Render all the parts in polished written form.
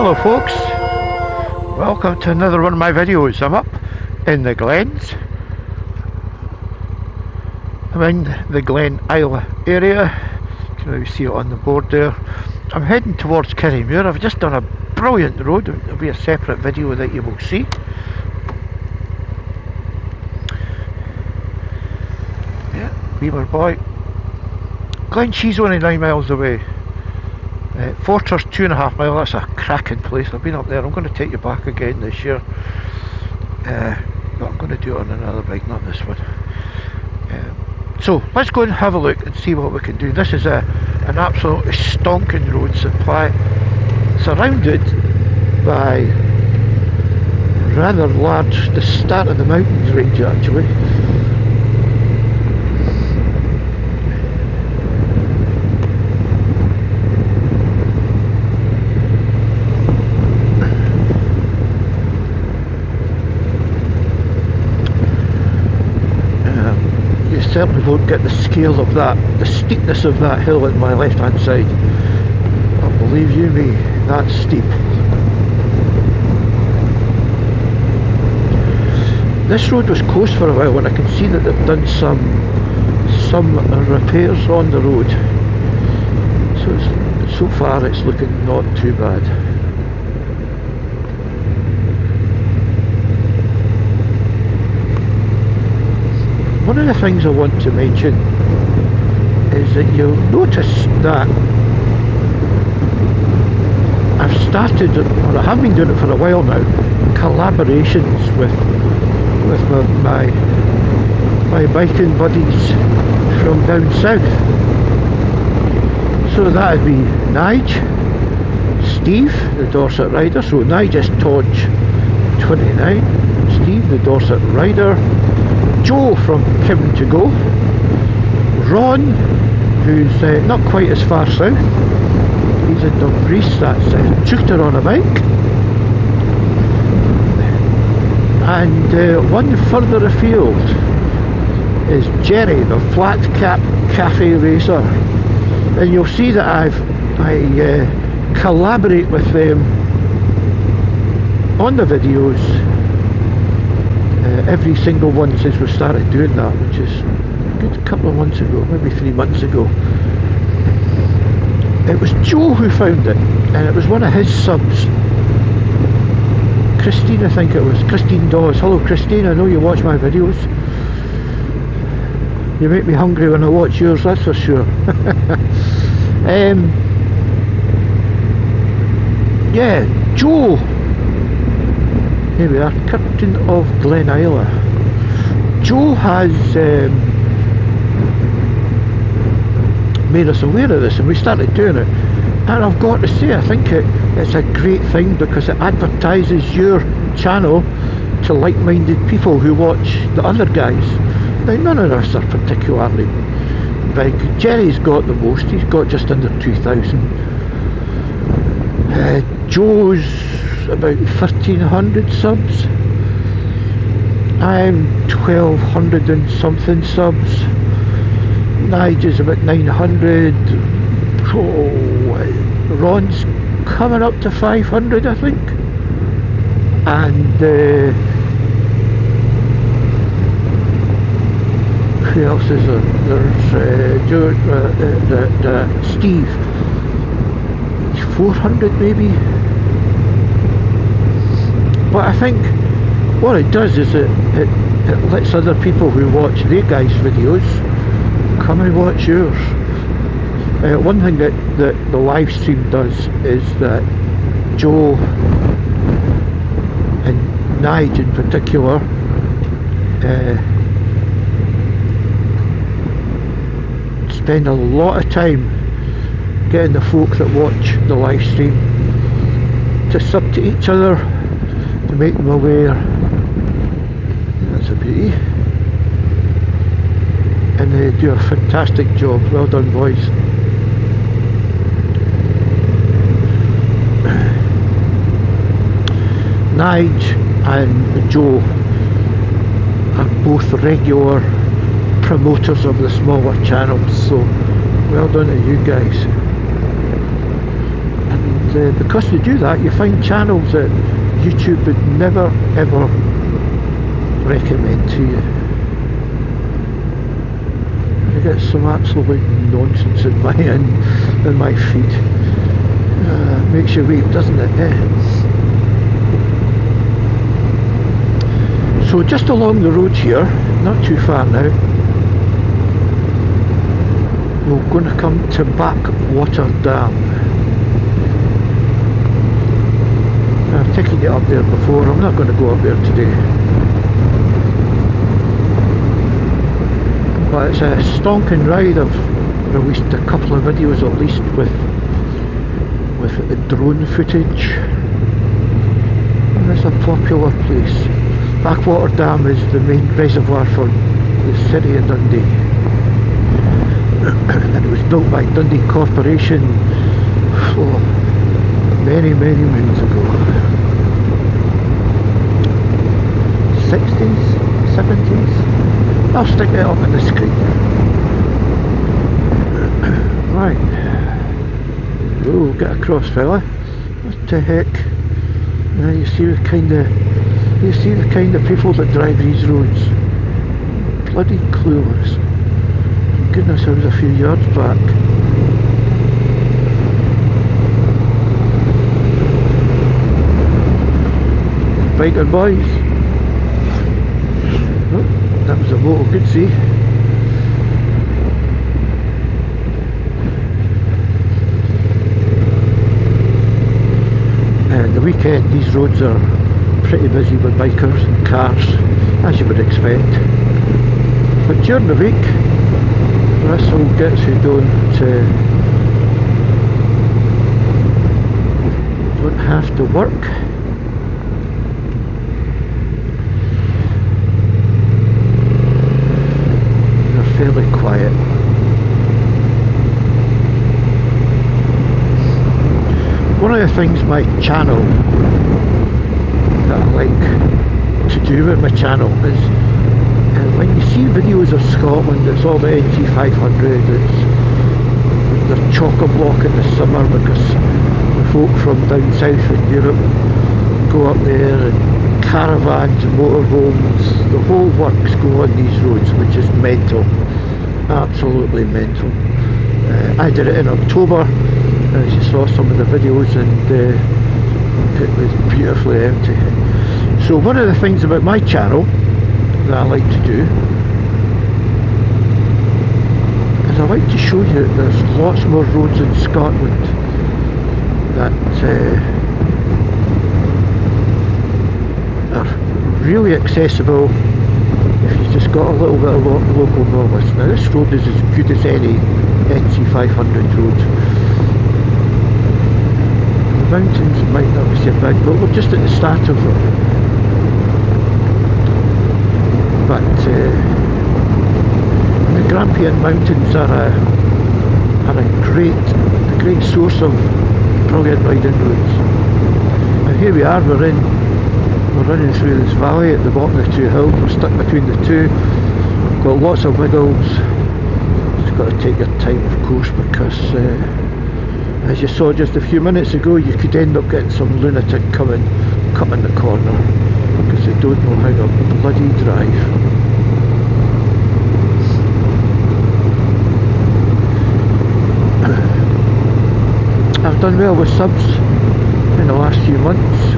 Hello folks, welcome to another one of my videos. I'm up in the Glens. I'm in the Glen Isla area. You can maybe see it on the board there. I'm heading towards Kirkton. I've just done a brilliant road. There'll be a separate video that you will see. Yeah, Beaver Boy. Glen, she's only 9 miles away. Fortress 2.5 miles, that's a cracking place. I've been up there. I'm going to take you back again this year. But I'm going to do it on another bike, not this one. So let's go and have a look and see what we can do. This is an absolutely stonking road supply, surrounded by rather large, the start of the mountains range actually. Certainly won't get the scale of that, the steepness of that hill at my left hand side. But believe you me, that's steep. This road was closed for a while and I can see that they've done some repairs on the road. So far it's looking not too bad. One of the things I want to mention is that you'll notice that I've started, or I have been doing it for a while now, collaborations with my biking buddies from down south. So that would be Nige, Steve, the Dorset rider, so Nige is Todge 29, Steve, the Dorset rider, Joe from Kim to Go, Ron, who's not quite as far south, he's in Dumfries, that's Tutor on a bike, and one further afield is Jerry, the Flat Cap Cafe Racer, and you'll see that I collaborate with them on the videos. Every single one since we started doing that, which is a good couple of months ago, maybe 3 months ago. It was Joe who found it, and it was one of his subs. Christine, I think it was, Christine Dawes. Hello Christine, I know you watch my videos. You make me hungry when I watch yours, that's for sure. Yeah, Joe. Here we are, Kirkton of Glenisla. Joe has made us aware of this and we started doing it. And I've got to say, I think it's a great thing because it advertises your channel to like-minded people who watch the other guys. Now none of us are particularly big. Jerry's got the most, he's got just under 2,000. Joe's about 1,300 subs. I'm 1,200 and something subs. Nigel's about 900. Oh, Ron's coming up to 500, I think. And who else is there? There's Joe, Steve. 400 maybe. But I think what it does is it lets other people who watch their guys' videos come and watch yours. One thing that the live stream does is that Joe and Nige in particular spend a lot of time getting the folk that watch the live stream to sub to each other, to make them aware. That's a beauty. And they do a fantastic job. Well done, boys. Nige and Joe are both regular promoters of the smaller channels, so well done to you guys. and because you do that, you find channels that YouTube would never ever recommend to you. You get some absolute nonsense in my feed. Makes you weep, doesn't it? So just along the road here, not too far now, we're going to come to Backwater Dam. I've taken you up there before, I'm not going to go up there today. But it's a stonking ride. I've released a couple of videos at least with drone footage. And it's a popular place. Backwater Dam is the main reservoir for the city of Dundee. And it was built by Dundee Corporation many moons ago. 60s, 70s. I'll stick it up on the screen. Right. Oh, get across, fella. What the heck? Now you see the kind of people that drive these roads. Bloody clueless. Goodness, I was a few yards back. Biker boys. Oh, that was a motor, good see. And the weekend these roads are pretty busy with bikers and cars, as you would expect. But during the week, Russell gets who don't have to work. They're fairly quiet. One of the things my channel that I like to do with my channel is when you see videos of Scotland, it's all the NT500, they're chock-a-block in the summer because the folk from down south in Europe go up there, and caravans and motorhomes, the whole works go on these roads, which is mental, absolutely mental. I did it in October, as you saw some of the videos, and it was beautifully empty. So one of the things about my channel that I like to do is I like to show you that there's lots more roads in Scotland that are really accessible if you just got a little bit of local knowledge. Now this road is as good as any NC500 road. The mountains might not be so big, but we're just at the start of it. But the Grampian Mountains are a great source of brilliant riding roads. And here we are, we're running through this valley at the bottom of the two hills. We're stuck between the two. Got lots of wiggles. Just got to take your time, of course, because as you saw just a few minutes ago, you could end up getting some lunatic coming the corner because they don't know how to bloody drive. I've done well with subs in the last few months,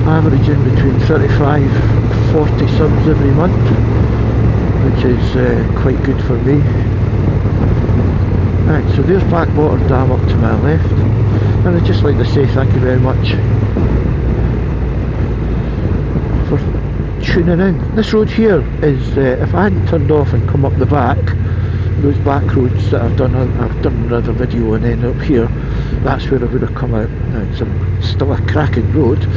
averaging between 35-40 subs every month, which is quite good for me. Right, so there's Backwater Dam up to my left, and I'd just like to say thank you very much for tuning in. This road here is, if I hadn't turned off and come up the back, those back roads that I've done another video, and then up here, that's where I would have come out. Now it's still a cracking road,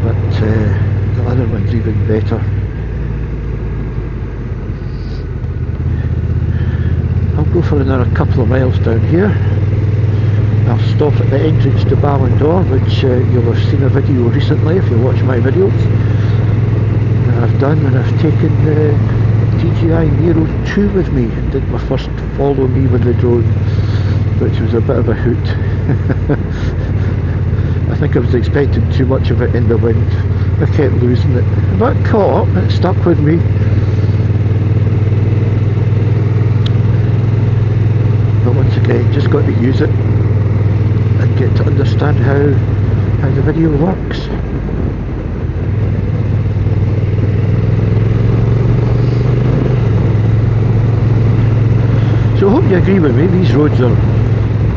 but the other one's even better. I'll go for another couple of miles down here. I'll stop at the entrance to Ballindor, which you'll have seen a video recently if you watch my videos that I've done, and I've taken the DJI Nero 2 with me and did my first follow me with the drone, which was a bit of a hoot. I think I was expecting too much of it in the wind. I kept losing it. But it caught up, it stuck with me. But once again, just got to use it and get to understand how the video works. So I hope you agree with me, these roads are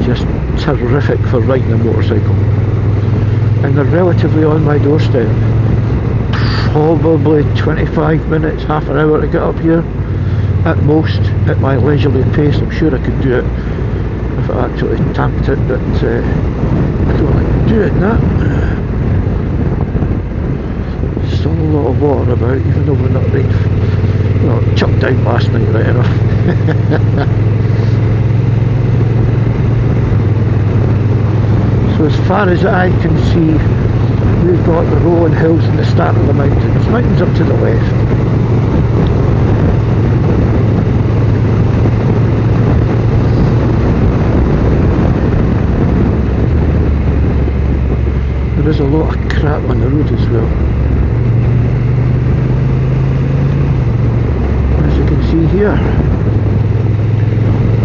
just terrific for riding a motorcycle. And they're relatively on my doorstep. Probably 25 minutes, half an hour to get up here. At most, at my leisurely pace. I'm sure I could do it if I actually tamped it, but I don't like doing that. Still a lot of water about, even though we're not right. Well, it chucked down last night, right enough. So as far as the eye can see, we've got the rolling hills and the start of the mountains. Mountains up to the left. There is a lot of crap on the road as well. As you can see here,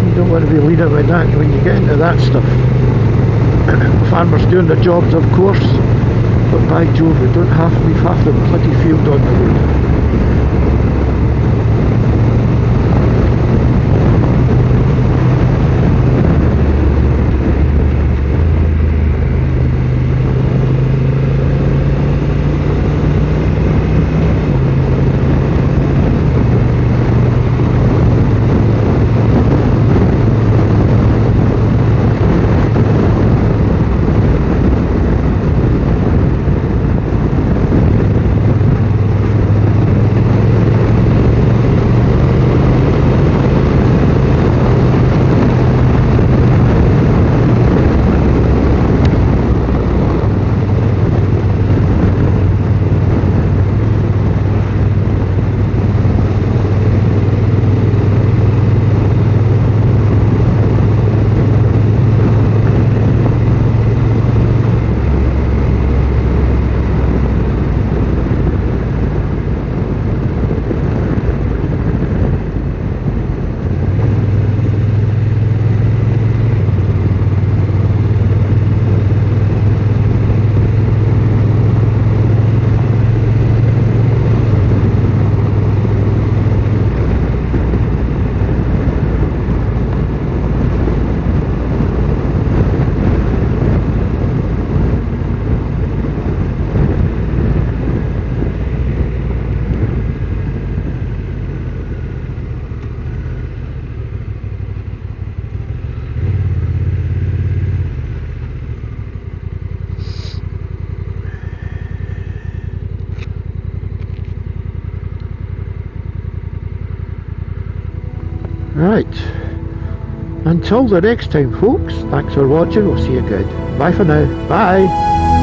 you don't want to be leaning with that when you get into that stuff. Farmers doing their jobs, of course, but by Jove, we don't have to leave half the bloody field on the road. Right, until the next time folks, thanks for watching, we'll see you again. Bye for now, bye!